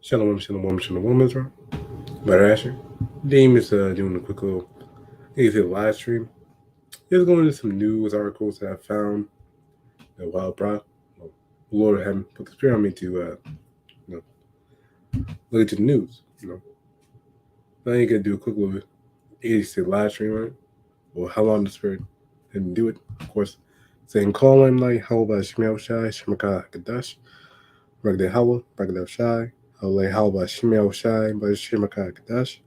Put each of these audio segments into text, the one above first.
Shalom, Israel. BAHASHAM. Dame is doing a quick little, live stream. Just going into some news articles that I found a while back. Well, the Lord hadn't put the spirit on me to look into the news. But I ain't gonna do a quick little 86 live stream on it. Well, how long the spirit didn't do it, of course. Saying call him like YAHAWASHI, Shemaka QADASH, YAHAWAH, WW3, YAHAWASHI, Shemaka QADASH.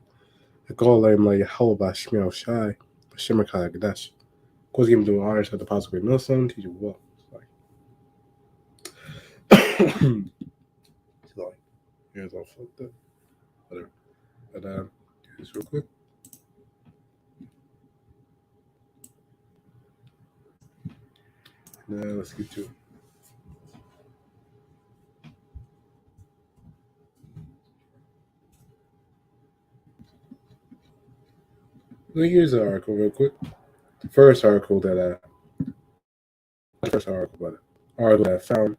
I call him like YAHAWASHI, Shemaka QADASH. Of course, give him doing honors at the possible millstone, teach you well. Sorry. Here's all fucked up. Whatever. But do this real quick. Now let's get to it. So here's the article real quick. The first article that I found.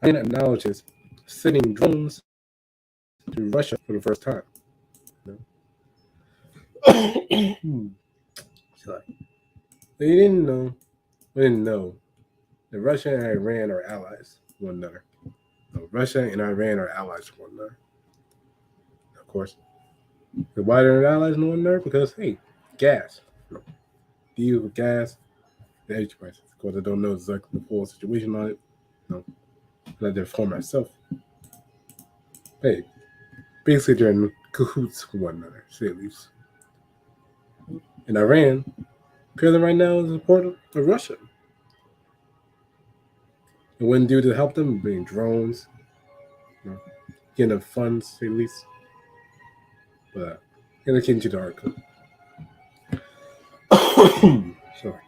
China acknowledges sending drones to Russia for the first time. They didn't know that Russia and Iran are allies with one another. No, Russia and Iran are allies with one another. Of course. Why they're allies with one another? Because, hey, gas. Deal with gas, the energy prices. Of course, I don't know exactly the full situation on it. Let them for myself. Hey, basically they're in cahoots with one another, say at least. And Iran, apparently right now, is supportive of Russia. It wouldn't do to help them bring drones, getting them funds at least. But I'm gonna get into the article. Sorry.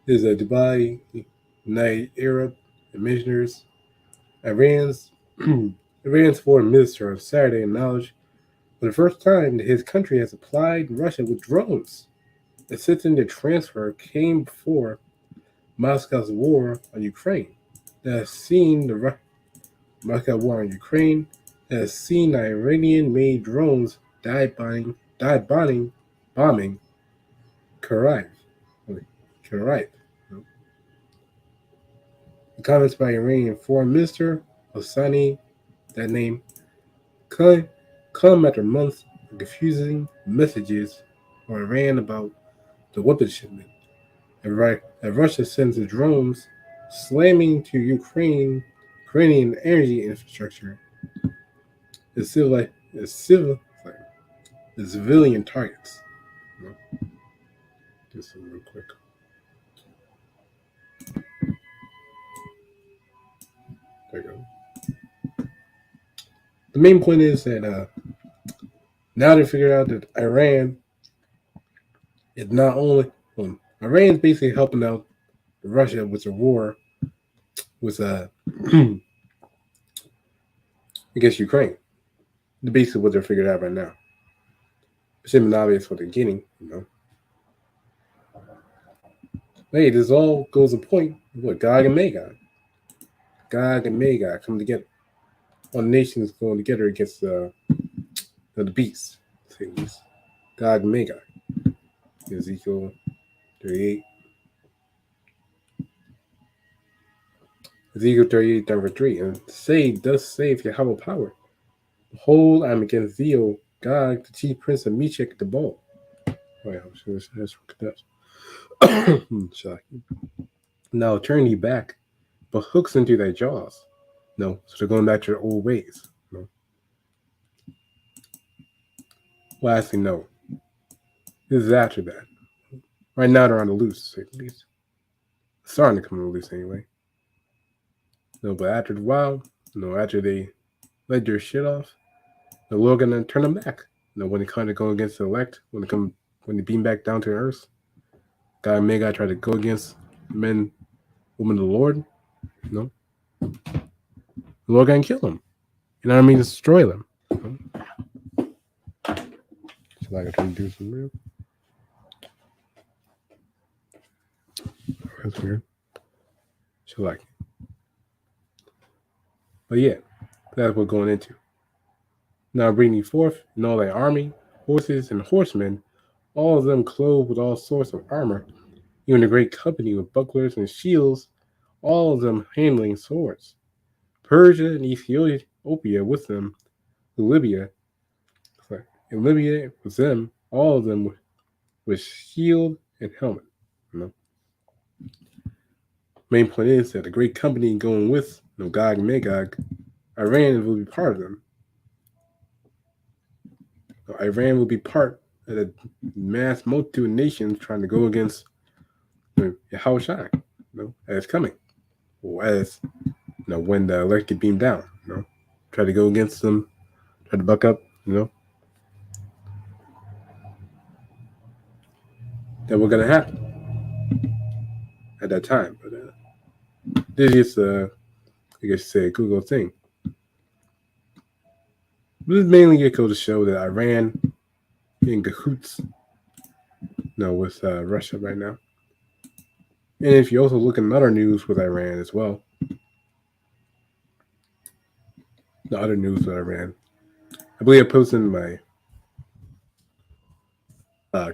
There's a Dubai United Arab Commissioners. Iran's foreign minister on Saturday acknowledged for the first time that his country has supplied Russia with drones. Assisting the transfer came before Moscow's war on Ukraine that has seen the Moscow war on Ukraine that has seen Iranian-made drones dive bombing Kharkiv. The comments by Iranian Foreign Minister Hosseini, that name, come after months of confusing messages from Iran about the weapon shipment. And Russia sends the drones slamming to Ukrainian energy infrastructure as civilian targets. Do some real quick. There you go. The main point is that now they figured out that Iran is not only Iran is basically helping out Russia with the war with against Ukraine. Basically what they're figured out right now. It's even obvious what they're getting, Hey, this all goes to point. What Gog and Magog come together. All nations going together against the beast. Gog and Magog. Ezekiel 38. Ezekiel 38, number 3. And thus saith Yahweh power. Behold, I am against thee, O Gog, the chief prince of Meshach the Ball. Now turn thee back, but hooks into thy jaws. No, so they're going back to their old ways. No. Well, actually, no. This is after that. Right now, they're on the loose, at least. Starting to come on the loose anyway. No, but after a while, after they let their shit off, the Lord gonna turn them back. When they kind of go against the elect, when they beam back down to earth, God may try to go against men, women of the Lord. The Lord gonna kill them. You know what I mean? Destroy them. So I try to do some real. That's weird. like. But yeah, that's what we're going into. Now bringing forth in all thy army, horses and horsemen, all of them clothed with all sorts of armor, even a great company with bucklers and shields, all of them handling swords. Persia and Ethiopia with them, Libya with them, all of them with shield and helmet. Main point is that the great company going with Gog and Magog, Iran will be part of them. Iran will be part of the mass multitude of nations trying to go against YAHAWASHI, as coming, or as when the elect get beamed down, try to go against them, try to buck up, that was gonna happen at that time. But this is I guess you say a Google thing. This is mainly goes to show that Iran in cahoots, with Russia right now. And if you also look at other news with Iran as well, the other news with Iran, I believe I posted in my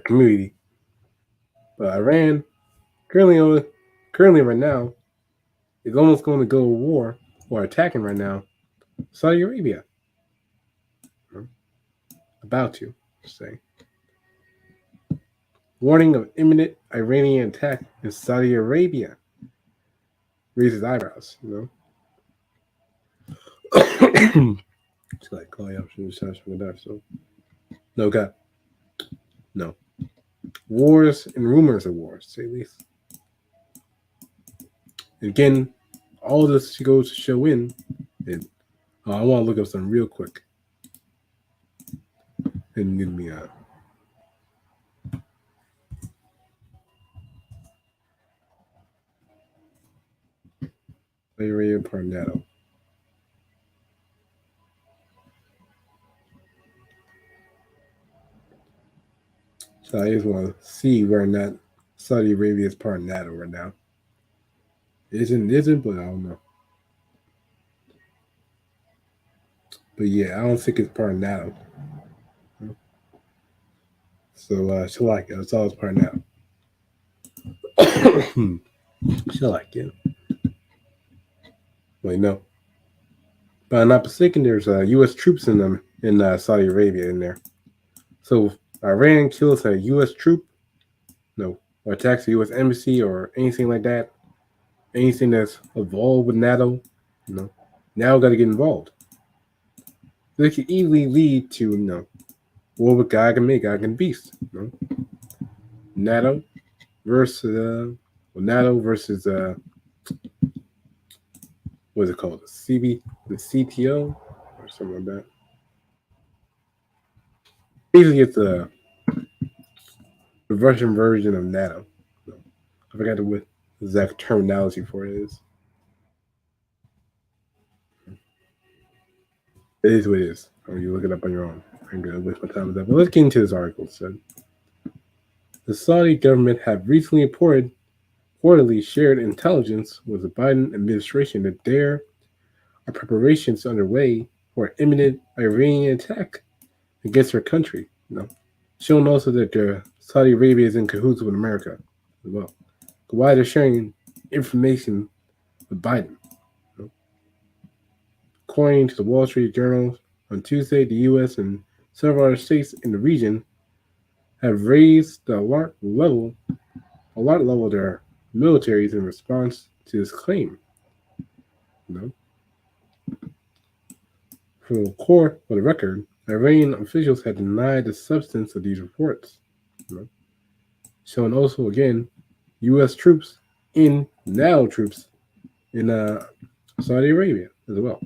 community. But Iran currently right now is almost going to go to war or attacking right now Saudi Arabia. About to say. Warning of imminent Iranian attack in Saudi Arabia. Raises eyebrows, It's like call out from the so no God. No. Wars and rumors of wars, to say the least. Again, all this goes to show in. And I want to look up something real quick. And need me out. Arabia part NATO. So I just want to see where not Saudi Arabia is part of NATO right now. Isn't, but I don't know. But yeah, I don't think it's part of NATO. So she like it. It's always part of NATO. She like it. Wait, no. But I'm not mistaken, there's U.S. troops in them in Saudi Arabia in there. So Iran kills a U.S. troop, or attacks a U.S. embassy or anything like that, anything that's involved with NATO, now got to get involved. This could easily lead to, war with Gog and Magog and Beast. NATO versus what is it called? The CTO or something like that. Basically, it's the Russian version of NATO. I forgot what the exact terminology for it is. It is what it is. Or you look it up on your own. I'm going to waste my time with that. But let's get into this article. So, the Saudi government have recently reportedly shared intelligence with the Biden administration that there are preparations underway for an imminent Iranian attack against their country. Showing also that Saudi Arabia is in cahoots with America as well. But why they're sharing information with Biden? According to the Wall Street Journal, on Tuesday, the U.S. and several other states in the region have raised the alert level of their militaries in response to this claim. For the record, Iranian officials had denied the substance of these reports. Showing also again U.S. troops in Saudi Arabia as well.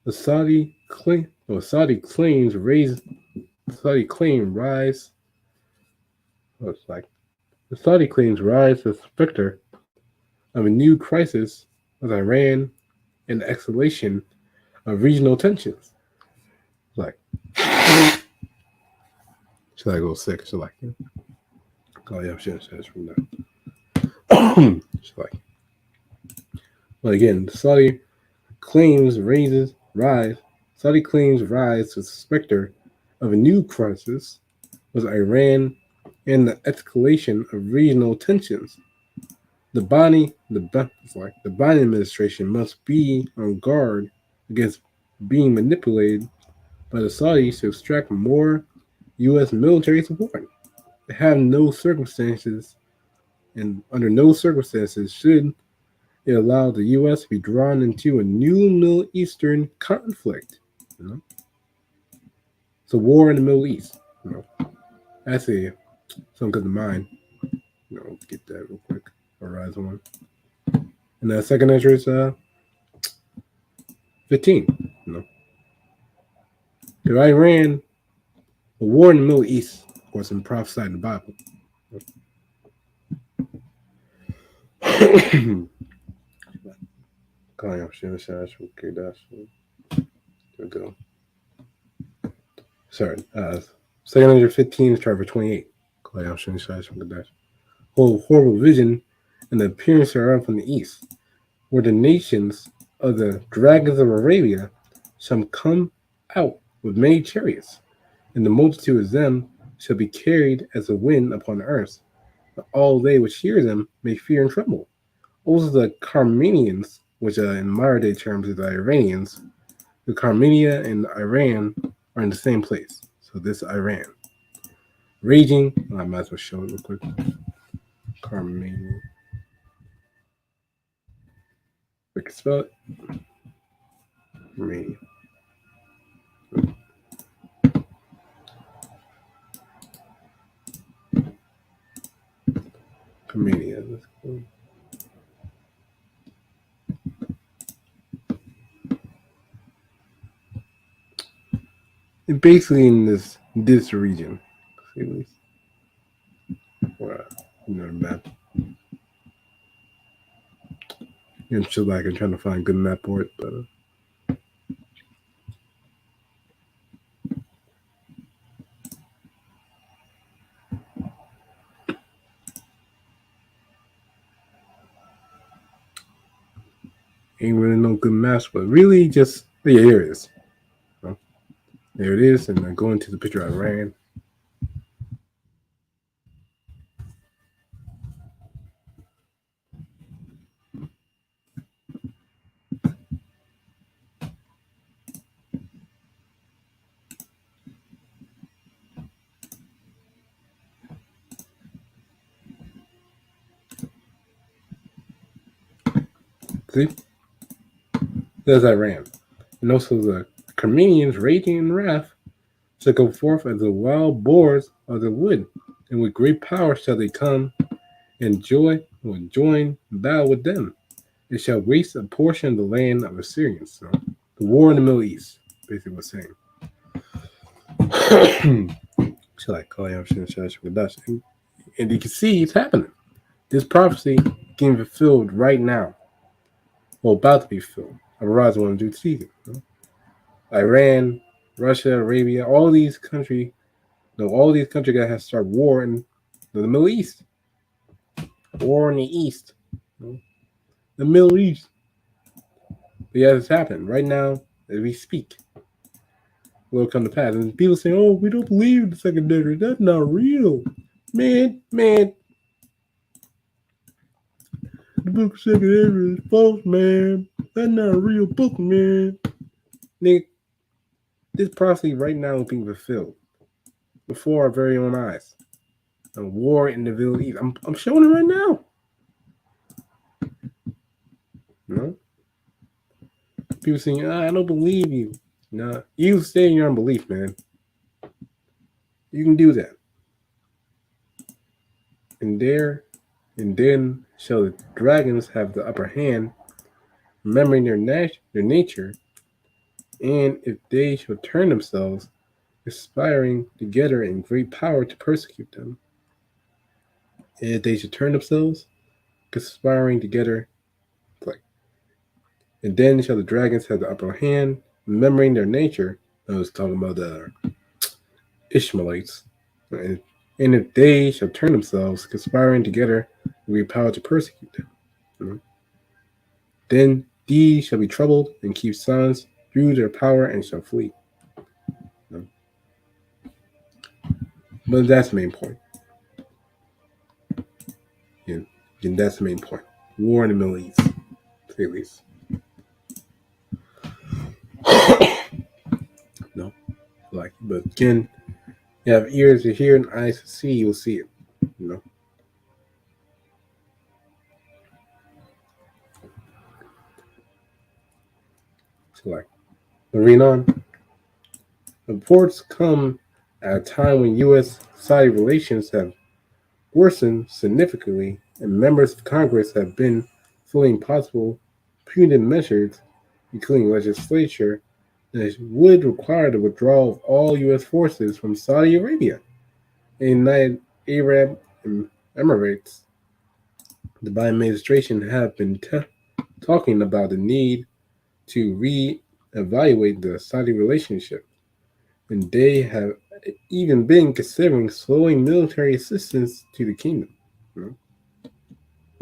The Saudi claim rise. The Saudi claims rise the specter of a new crisis with Iran and the escalation of regional tensions. Should I go sick? Should I? Oh yeah, shit from that. Sorry. But again, Saudi claims rise to the specter of a new crisis with Iran and the escalation of regional tensions. The Biden administration must be on guard against being manipulated by the Saudis to extract more U.S. military support. They have no circumstances, and under no circumstances should it allow the U.S. to be drawn into a new Middle Eastern conflict. You know? It's a war in the Middle East. You know? That's something comes to mind. Let's get that real quick. Horizon one. And the second answer is 15. If Iran, a war in the Middle East, was prophesied in the Bible. QADASH. There we go. Sorry. 715 is for 28. Horrible vision and the appearance thereof from the east, where the nations of the dragons of Arabia shall come out with many chariots, and the multitude of them shall be carried as a wind upon the earth. But all they which hear them may fear and tremble. Also the Carmenians, which in modern day terms are the Iranians, the Carmenia and Iran are in the same place. So this Iran. Raging, I might as well show it real quick. Carmenia. We can spell it. Carmenia. Carmenia. Let's go. And basically in this region. See at least. Another map. I'm still like I'm trying to find a good map for it, but ain't really no good maps. But really, just here it is. There it is, and I go into the picture I ran. See? There's Iran. And also the Carmenians raging in wrath shall go forth as the wild boars of the wood, and with great power shall they come, and joy will join battle with them. It shall waste a portion of the land of Assyrians. So the war in the Middle East, basically what's saying. Shall I call you? And you can see it's happening. This prophecy getting fulfilled right now. Well, about to be fulfilled. Horizon 1 due season. Iran, Russia, Arabia, all these countries gotta have to start war in the Middle East. War in the East. The Middle East. But yeah, it's happening right now as we speak. Will come to pass. And people say, "Oh, we don't believe in the secondary. That's not real." Man. The book of secondary is false, man. That's not a real book, man. Nick, this prophecy right now is being fulfilled before our very own eyes. A war in the Middle East. I'm showing it right now. People saying, I don't believe you. No, you stay in your unbelief, man. You can do that. And then shall the dragons have the upper hand, remembering their nature, and if they shall turn themselves, aspiring together in great power to persecute them. And if they should turn themselves, conspiring together, and then shall the dragons have the upper hand, remembering their nature. I was talking about the Ishmaelites, and And if they shall turn themselves, conspiring together, with be power to persecute them. You know? Then these shall be troubled and keep silence through their power and shall flee. You know? But that's the main point. Yeah, and that's the main point. War in the Middle East, to say the least. No, like, but again, you have ears to hear and eyes to see. You'll see it. You know. So like, but read on. Reports come at a time when U.S.-Saudi relations have worsened significantly, and members of Congress have been fully possible punitive measures, including legislature, that would require the withdrawal of all U.S. forces from Saudi Arabia and United Arab Emirates. The Biden administration have been talking about the need to re-evaluate the Saudi relationship, and they have even been considering slowing military assistance to the kingdom. You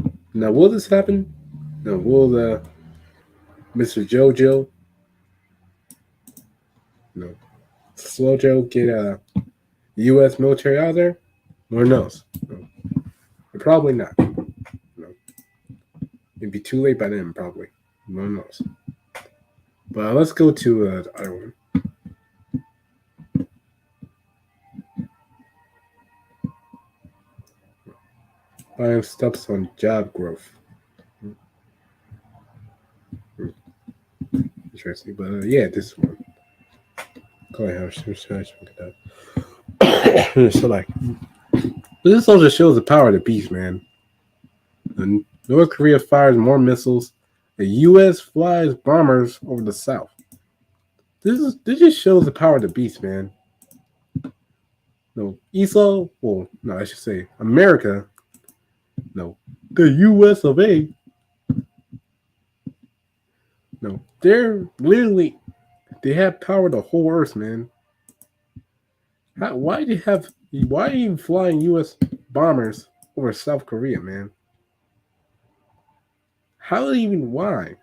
know? Now, will this happen? Now, will Mr. JoJo, Slow Joe, get U.S. military out there? Lord knows. Probably not. It'd be too late by then, probably. Lord knows. But let's go to the other one. Biden steps on job growth. Interesting, but yeah, this one. So like, this also shows the power of the beast, man. North Korea fires more missiles. The U.S. flies bombers over the South. This just shows the power of the beast, man. No, Esau. Well, no, I should say America. No, the U.S. of A. No, they're literally they have power the whole earth, man. Why are you flying U.S. bombers over South Korea, man? How even why?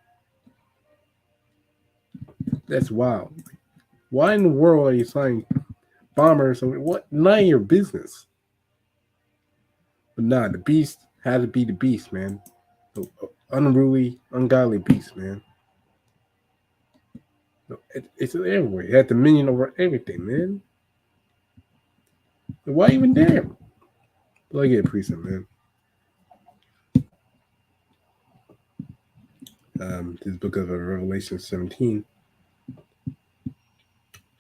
That's wild. Why in the world are you flying bombers over what? None of your business. But nah, the beast had to be the beast, man. The unruly, ungodly beast, man. It's everywhere. It had dominion over everything, man. Why even there? Well, I get a preset, man. This book of Revelation 17.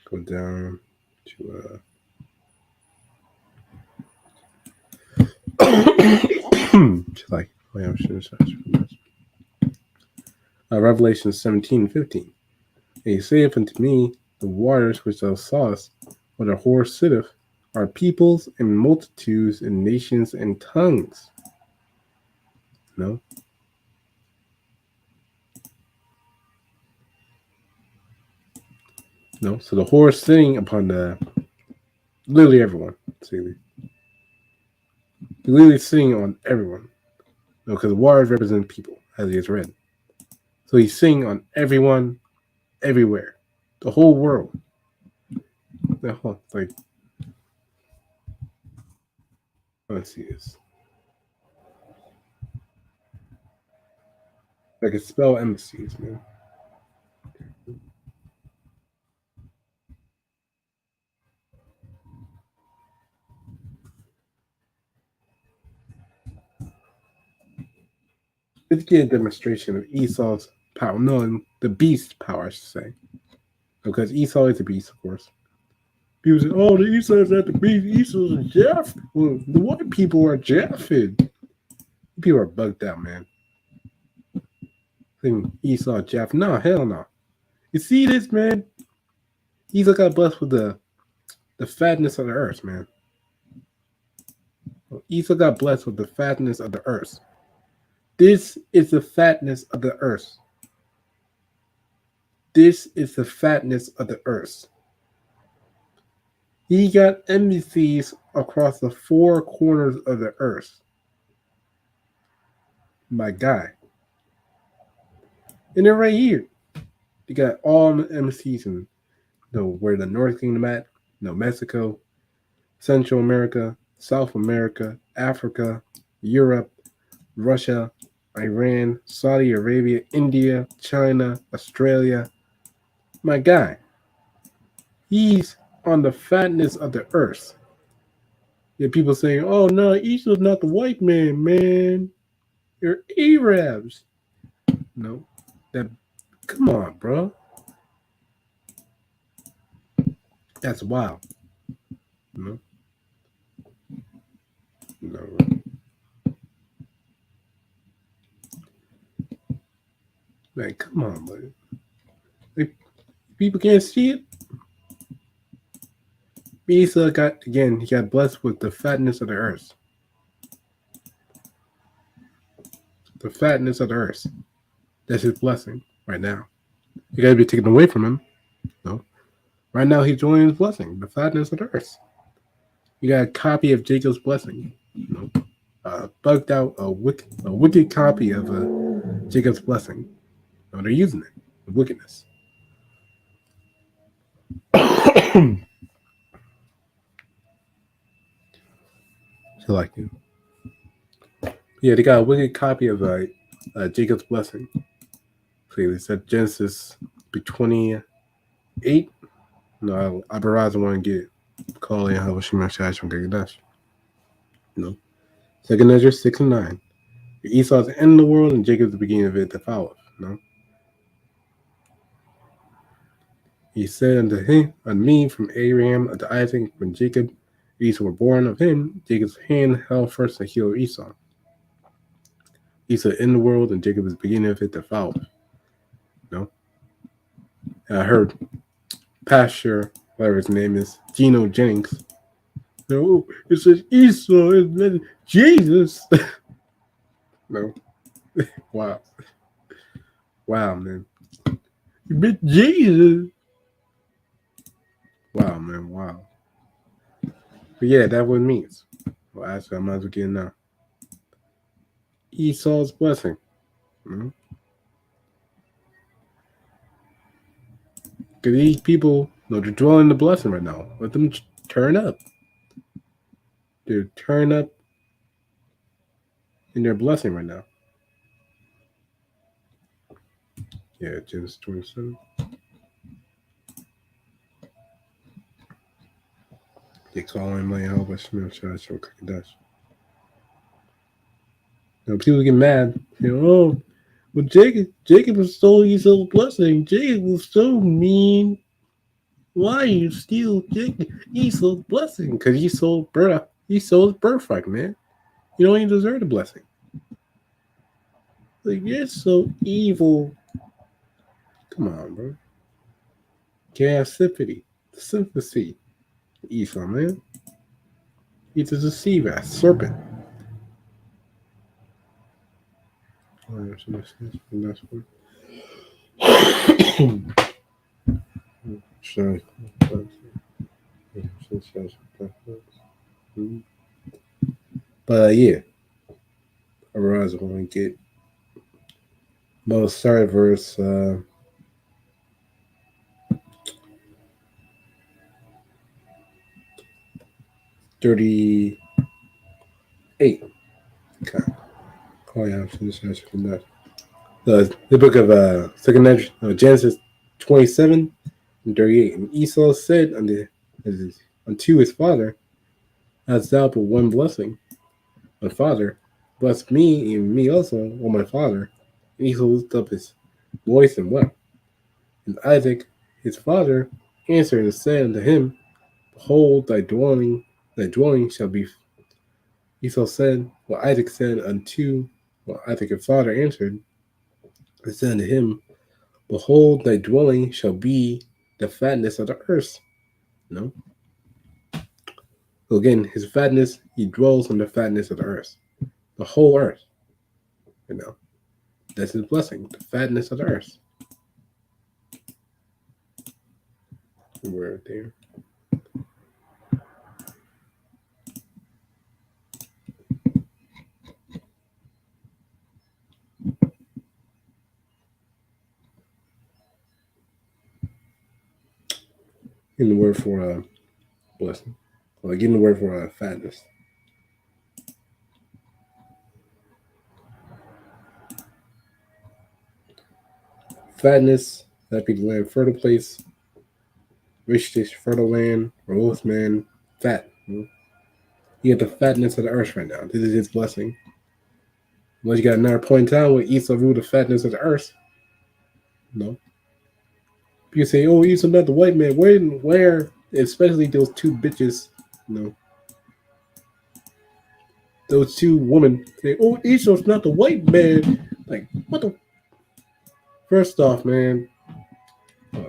Go down to like Revelation 17:15. And he saith unto me, the waters which thou sawest, where the horse sitteth, are peoples and multitudes and nations and tongues. No. No. So the horse sitting upon literally everyone. Literally sitting on everyone. No, because the waters represent people, as he has read. So he's sitting on everyone, everywhere, the whole world. Like, let's see this. I can spell embassies, man. Let's get a demonstration of Esau's power. No, the beast's power, I should say. Because Esau is the beast, of course. People say, oh, the Esau's not the beast. Esau's Jeff. Well, the white people are Japheth. People are bugged out, man. Think Esau, Jeff. No, hell no. You see this, man? Esau got blessed with the fatness of the earth, man. Esau got blessed with the fatness of the earth. This is the fatness of the earth. This is the fatness of the earth. He got embassies across the four corners of the earth. My guy. And they're right here. They got all the embassies in where the North Kingdom at, Mexico, Central America, South America, Africa, Europe, Russia, Iran, Saudi Arabia, India, China, Australia. My guy. He's on the fatness of the earth. Yeah, people saying, "Oh no, Esau's not the white man. You're Arabs." No, that. Come on, bro. That's wild. No, no, man. Come on, buddy. Like, people can't see it. Esau got again. He got blessed with the fatness of the earth. The fatness of the earth. That's his blessing right now. It got to be taken away from him. No. Right now, he's enjoying his blessing, the fatness of the earth. You got a copy of Jacob's blessing. No. Bugged out a wicked copy of Jacob's blessing. No, they're using it. The wickedness. So like, yeah, they got a wicked copy of Jacob's blessing. So they said Genesis 28. No, I Verizon want to get call YAHAWASHI from QADASH. No. Second Ezra 6 and 9. Esau's the end of the world and Jacob's the beginning of it that followeth. No. He said unto him, unto me, from Abraham unto Isaac, when Jacob Esau were born of him, Jacob's hand held first the heel of Esau. Esau in the world and Jacob is the beginning of it that followeth. No. And I heard Pastor, whatever his name is, Geno Jennings. No, it says Esau is Jesus. No. Wow. Wow, man. You meant Jesus. Wow, man. Wow. But yeah, that's what it means. Well, actually, I might as well get it now. Esau's blessing. Because these people, they're dwelling the blessing right now. Let them turn up. They're turn up in their blessing right now. Yeah, Genesis 27. They call him like YAHAWASHI. Now people get mad. Oh, well, Jacob was so Esau's blessing. Jacob was so mean. Why you steal Esau's blessing? Because Esau's birthright, man. You don't even deserve the blessing. Like, you're so evil. Come on, bro. Can't have sympathy. Esau, man. He's a deceiver, a serpent. But yeah, otherwise I want to get most start verse 38. Okay. Oh yeah, the book of Genesis 27 and 38. And Esau said unto his father, hast thou but one blessing? My father, bless me and me also, O my father. And Esau lifted up his voice and wept. And Isaac, his father, answered and said unto him, behold, thy dwelling shall be. Esau said, Isaac said Isaac his father answered and said unto him, behold, thy dwelling shall be the fatness of the earth. No. So again, his fatness, he dwells on the fatness of the earth. The whole earth. That's his blessing, the fatness of the earth. We're there. Getting the word for blessing. Like getting the word for fatness. Fatness, that be the land, fertile place, rich dish, fertile land, robust man, fat. You get the fatness of the earth right now. This is his blessing. Unless you got another point in time where Esau ruled the fatness of the earth. No. You say, oh, Esau not the white man. Where, especially those two bitches, those two women say, oh, Esau's not the white man. Like, what the? First off, man. Uh,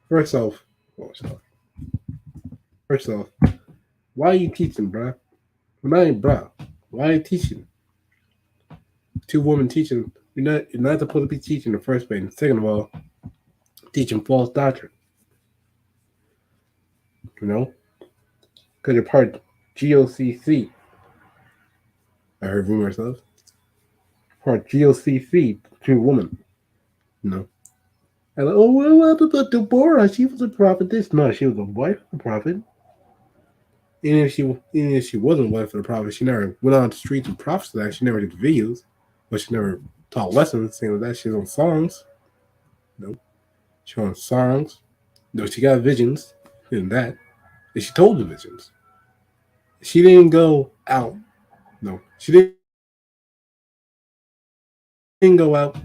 first off, first off, why are you teaching, bruh? Not even bruh. Why are you teaching? Two women teaching. You're not supposed to be teaching in the first place. And second of all, teaching false doctrine. Because you're part of GOCC. I heard rumors of. Part GOCC, two women. And like, oh, what about Deborah? She was a prophetess. No, she was a wife of a prophet. And if she wasn't a wife of the prophet, she never went on the streets and prophesied. She never did videos, but she never taught lessons. Things like that. She's on songs. She on songs. She got visions and that. And she told the visions. She didn't go out. No, she didn't go out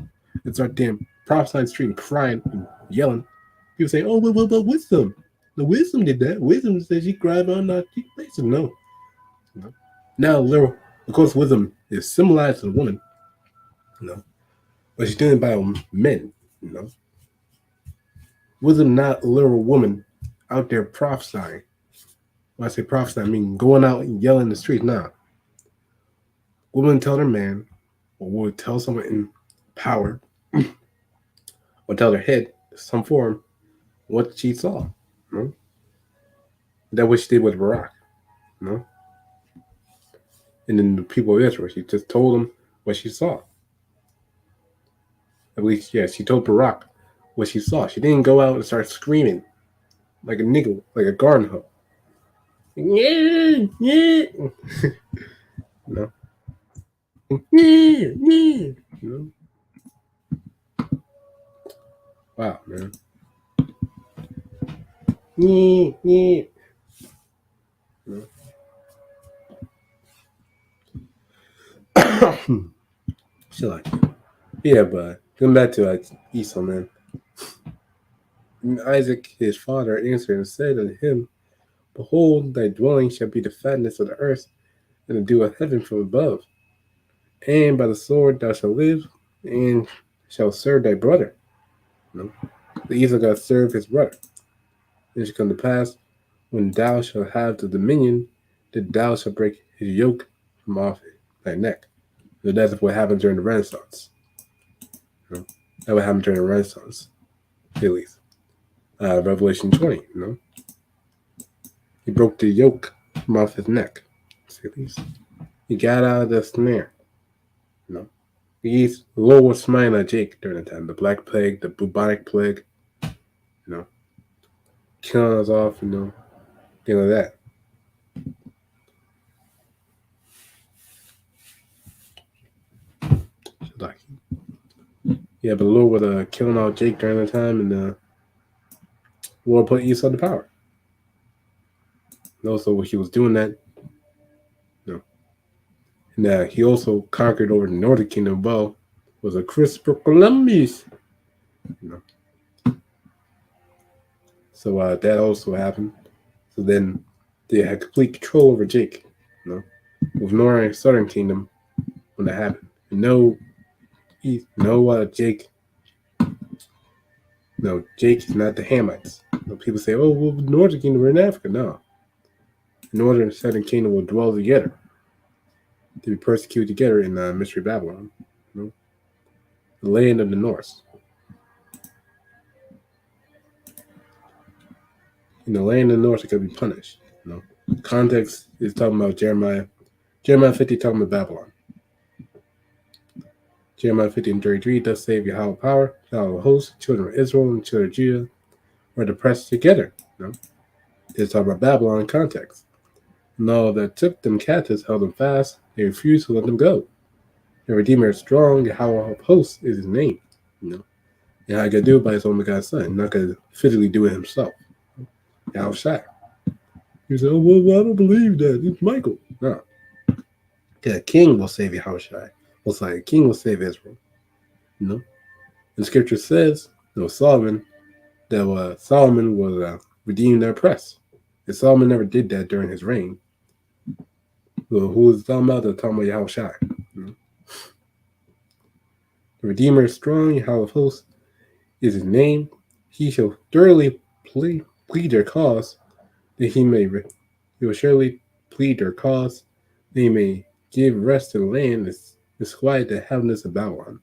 and start damn prophesying the street and crying and yelling. People say, oh, but wisdom. The wisdom did that. Wisdom said she cried on not places. No. Now, literal, of course, wisdom is symbolized to the woman. But she's doing it by men. Wisdom not a literal woman out there prophesying. When I say prophesying, I mean going out and yelling in the street. Nah. Women tell their man, or would tell someone in power, or tell their head, some form, what she saw. That's what she did with Barak. And then the people of Israel, she just told them what she saw. At least, yeah, she told Barak what she saw. She didn't go out and start screaming like a nigga, like a garden hoe. Yeah. Yeah. Wow, man. Yeah. Shit like that. Yeah, but going back to Esau, man. And Isaac, his father, answered and said unto him, behold, thy dwelling shall be the fatness of the earth, and the dew of heaven from above. And by the sword thou shalt live, and shalt serve thy brother. The Esau got to serve his brother. It shall come to pass, when thou shalt have the dominion, that thou shalt break his yoke from off thy neck. So that's what happened during the Renaissance. That what happened during the Renaissance, at least. Revelation 20, He broke the yoke from off his neck, at least. He got out of the snare. The Lord was smiling at Jake during the time. The Black Plague, the bubonic plague, killing us off, things like that. Yeah, but the Lord was killing out Jake during the time, and the Lord put Esau to power. And also, when he was doing that, and he also conquered over the Northern Kingdom well, was a Christopher Columbus. So that also happened. So then they had complete control over Jake, with Northern Southern Kingdom when that happened. And Jake. No, Jake is not the Hamites. People say, oh, well, Northern Kingdom, we're in Africa. No. Northern and Southern Kingdom will dwell together. To be persecuted together in Mystery Babylon. The land of the North. In the land of the North, it could be punished. Context is talking about Jeremiah 50 talking about Babylon. Jeremiah 50 and 33, thus save Yahawah power, Yahawah hosts, children of Israel and children of Judah, were depressed together. It's talking about Babylon in context. And all that took them captives held them fast. They refused to let them go. The Redeemer is strong. Yahweh of hosts is his name. And how he could do it by his only God's son. Not going to physically do it himself. YAHAWASHI. He said, oh, well, I don't believe that. It's Michael. No. The king will save YAHAWASHI. Most likely, the king will save Israel. And scripture says, Solomon, that Solomon will redeem the oppressed. And Solomon never did that during his reign. So who is talking about? They're talking about YAHAWASHI. The Redeemer is strong. Yahweh of hosts is his name. He shall thoroughly plead their cause, that he will surely plead their cause, that he may give rest to the land, and disquiet the heaviness of Babylon.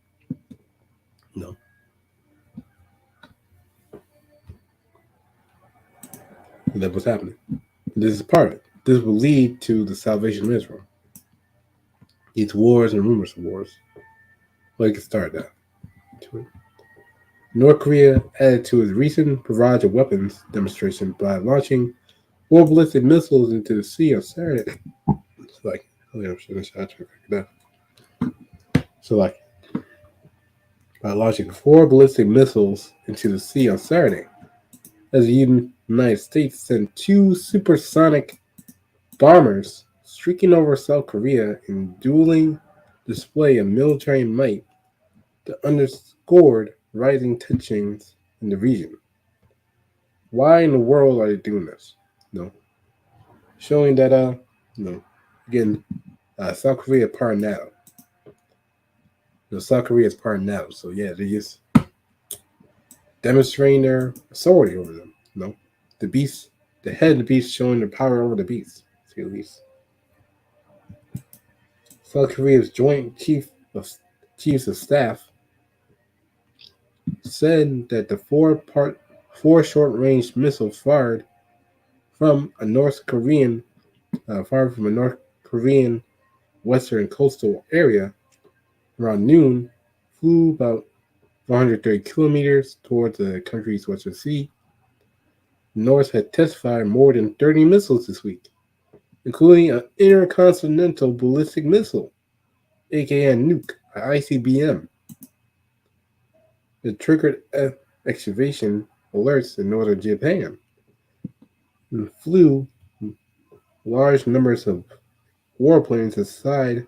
That was happening. This is part of it. This will lead to the salvation of Israel. These wars and rumors of wars. Well, you can start that. North Korea added to its recent barrage of weapons demonstration by launching 4 ballistic missiles into the sea on Saturday. By launching 4 ballistic missiles into the sea on Saturday, as the United States sent 2 supersonic bombers streaking over South Korea in dueling display of military might that underscored rising tensions in the region. Why in the world are they doing this? Showing that again, South Korea is part of NATO. South Korea is part of NATO, so yeah, they just demonstrating their authority over them. The beast, the head of the beast, showing their power over the beast. Say at least. South Korea's Joint Chiefs of Staff said that the 4 short-range missiles fired from a North Korean western coastal area around noon flew about 130 kilometers towards the country's western sea. The North had testified more than 30 missiles this week, including an intercontinental ballistic missile, aka a nuke, an ICBM. It triggered excavation alerts in northern Japan and flew large numbers of warplanes inside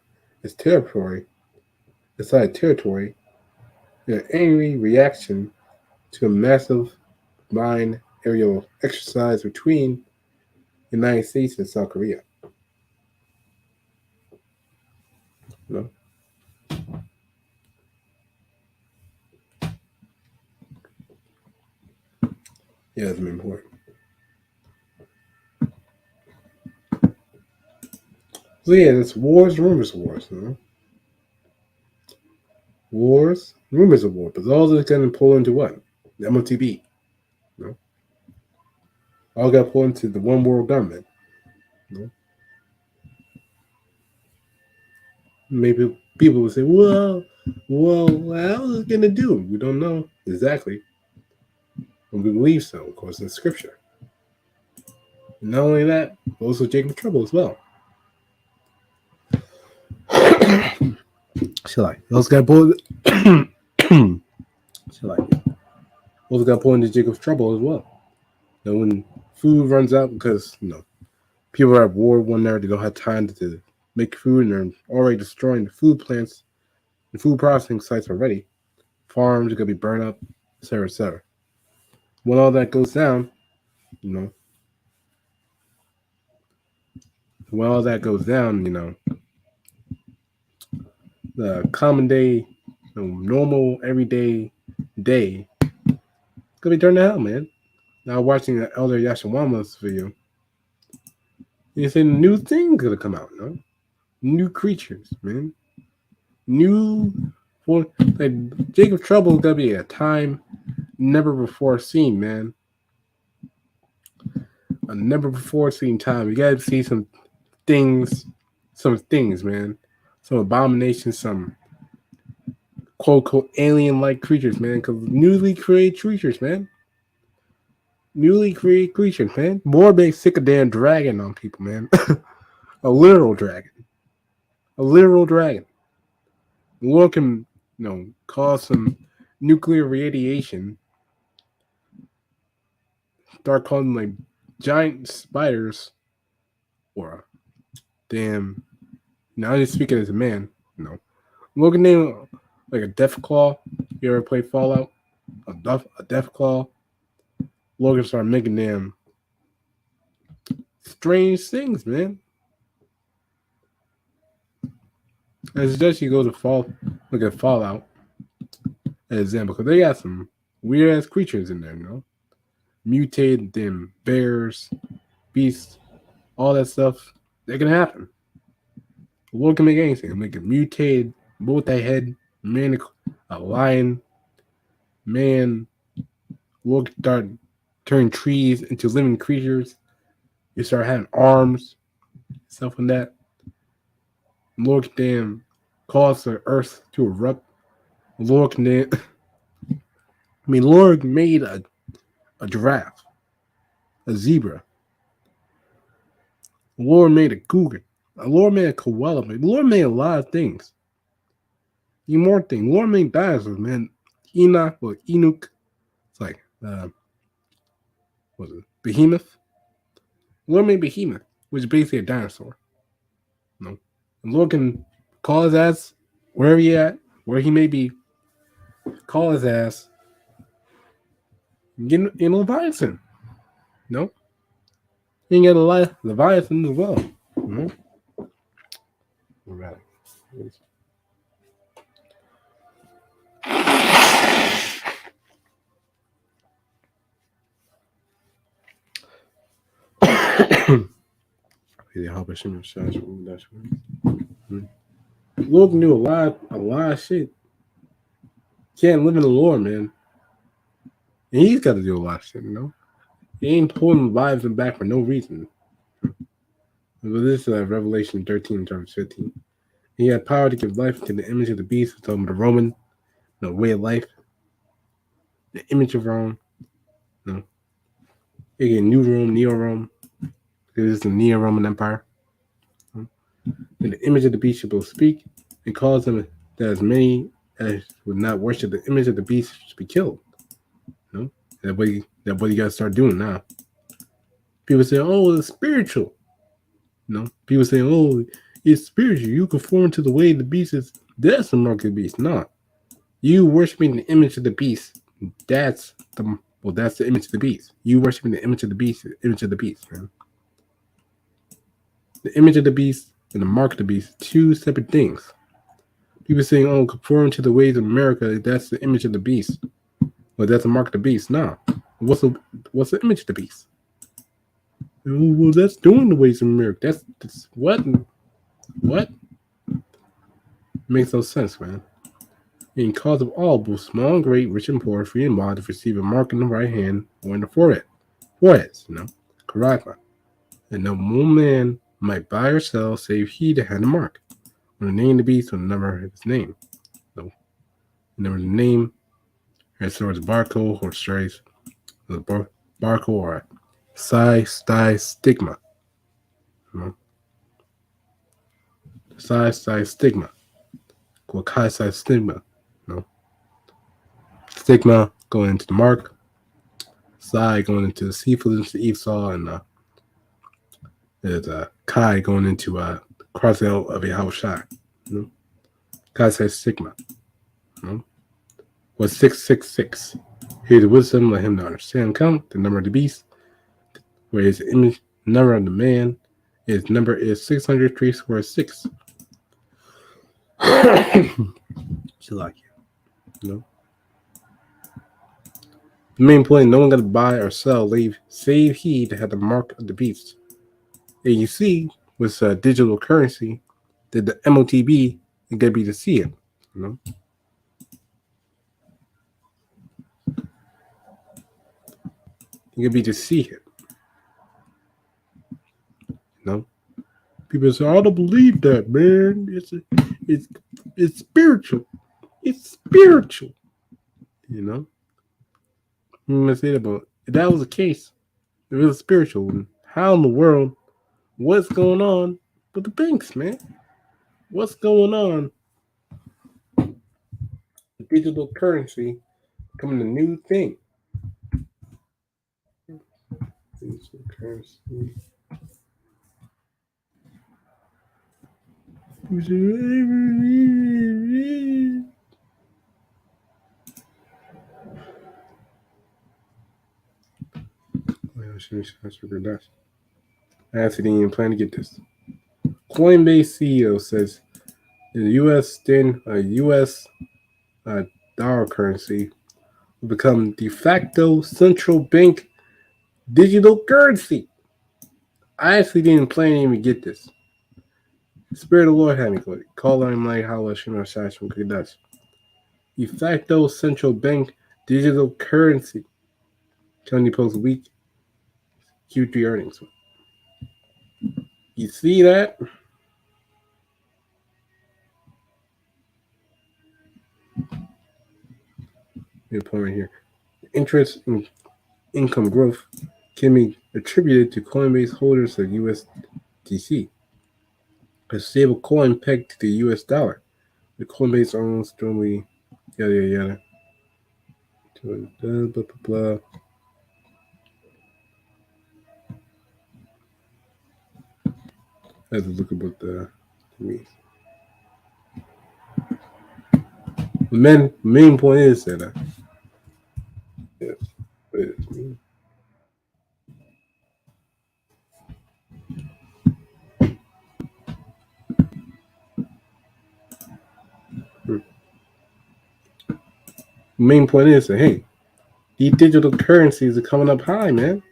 territory in an angry reaction to a massive combined aerial exercise between the United States and South Korea. Yeah, that's important. So yeah, that's wars, rumors of wars. Wars, rumors of war, but all this going to pull into what? The MOTB. All got pulled into the one world government. Maybe people will say, well, how is it going to do? We don't know exactly. And we believe so, of course, in Scripture. And not only that, also Jacob's trouble as well. Those got pulled. Those got pulled into Jacob's trouble as well. When food runs out, because people are at war one there, they don't have time to make food, and they're already destroying the food plants and food processing sites already. Farms are gonna be burned up, etc., etc. When all that goes down, when all that goes down, the common day, normal everyday day, gonna be turned to hell, man. Now watching the Elder Yashawama's video, he said new things gonna come out, new creatures, man, like Jacob's trouble is gonna be a time never before seen, man. A never before seen time. You gotta see some things, man. Some abominations, some quote unquote alien like creatures, man. Because newly created creatures, man. newly created creatures, man. More big sick a damn dragon on people, man. A literal dragon. A literal dragon. The Lord can, cause some nuclear radiation. Start calling like giant spiders or damn. Now I'm just speaking as a man. Look at name like a death claw. You ever play Fallout? A death claw. Logan started making them strange things, man. I suggest you go to look at Fallout as an example, because they got some weird ass creatures in there, mutated them bears, beasts, all that stuff. That can happen. The Lord can make anything. Make a mutated, multi-head man, a lion, man. Lord can start turning trees into living creatures. You start having arms, stuff like that. Lord can damn cause the earth to erupt. Lord can damn. Lord made a giraffe, a zebra. Lord made a cougar. Lord made a koala. Lord made a lot of things. Even more things. Lord made dinosaurs, man. Enoch. It's like, was it Behemoth? Lord made Behemoth, which is basically a dinosaur. And Lord can call his ass wherever he at, where he may be. Call his ass. Get in Leviathan. No? You can get a Leviathan as well. Right. Lord can do a lot of shit. Can't live in the Lord, man. And he's got to do a lot of shit, He ain't pulling lives back for no reason. But this is Revelation 13, verse 15. He had power to give life to the image of the beast, the Roman, the way of life, the image of Rome. They get New Rome, Neo Rome. This is the Neo Roman Empire. And the image of the beast shall speak and cause them that as many as would not worship the image of the beast should be killed. That's what you got to start doing now. People say, "Oh, it's spiritual." People say, "Oh, it's spiritual. You conform to the way the beast is." That's the mark of the beast. No, you worshiping the image of the beast. That's the image of the beast. You worshiping the image of the beast. Man. The image of the beast and the mark of the beast, two separate things. People saying, "Oh, conform to the ways of America." That's the image of the beast. Well, that's the mark of the beast. No, what's the image of the beast? Well, that's doing the ways of America. That's what? Makes no sense, man. In cause of all, both small and great, rich and poor, free and bond, to receive a mark in the right hand or in the forehead. Foreheads, Karaka. And no man might buy or sell save he that had the mark, or the name of the beast, or the number of his name. So, the number of the name, as far as barcode or strays, the barcode or size stigma. Size stigma. Kai size stigma. Stigma going into the mark. Sai going into the seafood to Esau, and there's Kai going into cross out of YAHAWASHI. Kai says stigma. Was 666. Here's the wisdom, let him not understand. Count the number of the beast, where his image, number of the man, his number is 603 square 6. She like you. The main point, no one got to buy or sell, save he that had the mark of the beast. And you see, with digital currency, that the MOTB is going to be to see it. You're going to be to see it. People say, "I don't believe that, man. It's spiritual. It's spiritual." I'm gonna say that, but if that was the case, if it was spiritual, how in the world, what's going on with the banks, man? What's going on? Digital currency becoming a new thing. Digital currency. I actually didn't even plan to get this. Coinbase CEO says the U.S. dollar currency will become de facto central bank digital currency. I actually didn't plan to even get this. The Spirit of the Lord had me with it. Call on like YAHAWASHI from QADASH. De facto central bank digital currency. Tony Post week Q3 earnings. You see that? The point right here. Interest in income growth can be attributed to Coinbase holders of USDC, a stable coin pegged to the US dollar. The Coinbase owns strongly, yada yada yada. Blah blah blah. I have to look about the means. The main point is that yes, it is. The main point is that hey, these digital currencies are coming up high, man.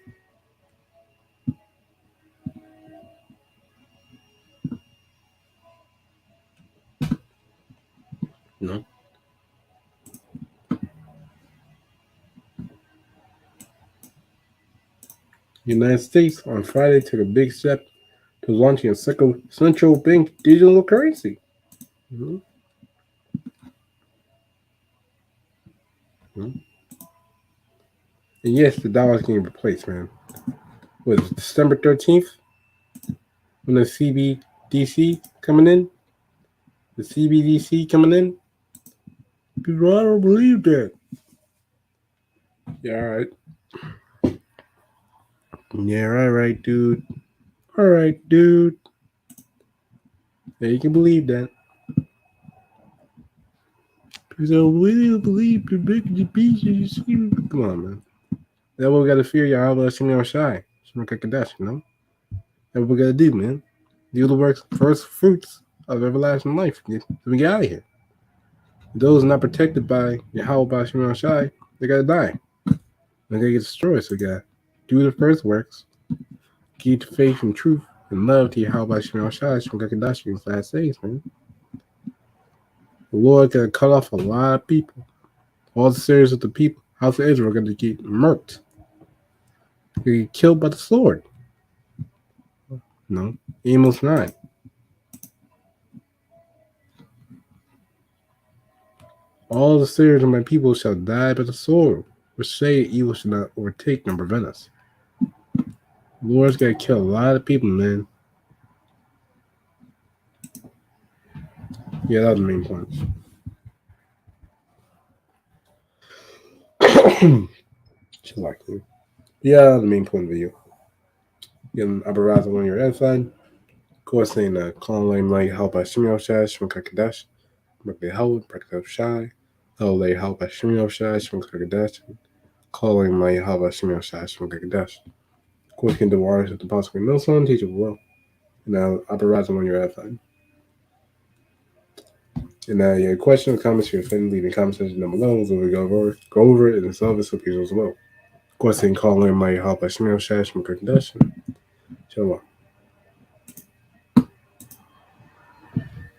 You know. The United States on Friday took a big step to launching a central bank digital currency. Mm-hmm. Mm-hmm. And yes, the dollar's getting replaced, man. What is it, December 13th? When the CBDC coming in? The CBDC coming in? People, I don't believe that. Yeah, alright. Yeah, alright, dude. Alright, dude. Yeah, you can believe that. Because I don't believe the big pieces. Come on, man. That's what we gotta fear YAHAWASHI. QADASH, you know? That's what we gotta do, man. Do the works, first fruits of everlasting life. So we get out of here. Those not protected by YAHAWASHI, they gotta die. They gotta get destroyed. So we gotta do the first works, keep the faith and truth and love to YAHAWASHI from QADASH in these last days, man. The Lord gotta cut off a lot of people. All the series of the people, house of Israel, gonna get murked. They get killed by the sword. No, Amos 9. All the seers of my people shall die by the sword, which say evil shall not overtake nor prevent us. The Lord's got to kill a lot of people, man. Yeah, that was the main point. Yeah, that was the main point of the video. Getting uprising on your inside. Of course, saying calling like help by Shimio Shash from QADASH. Make help, practice shy. Lay help by Shimio Shash from QADASH. Calling my help by Shimio Shash from QADASH. Of course, can do waters at the possible no son, teach you well. Now, uprising on your inside. And your questions, comments, your offended, leave in comment section down below. So we go over it and solve it so people as well. Of course, they can call in my help by Shmir Shash from QADASH. Shalom.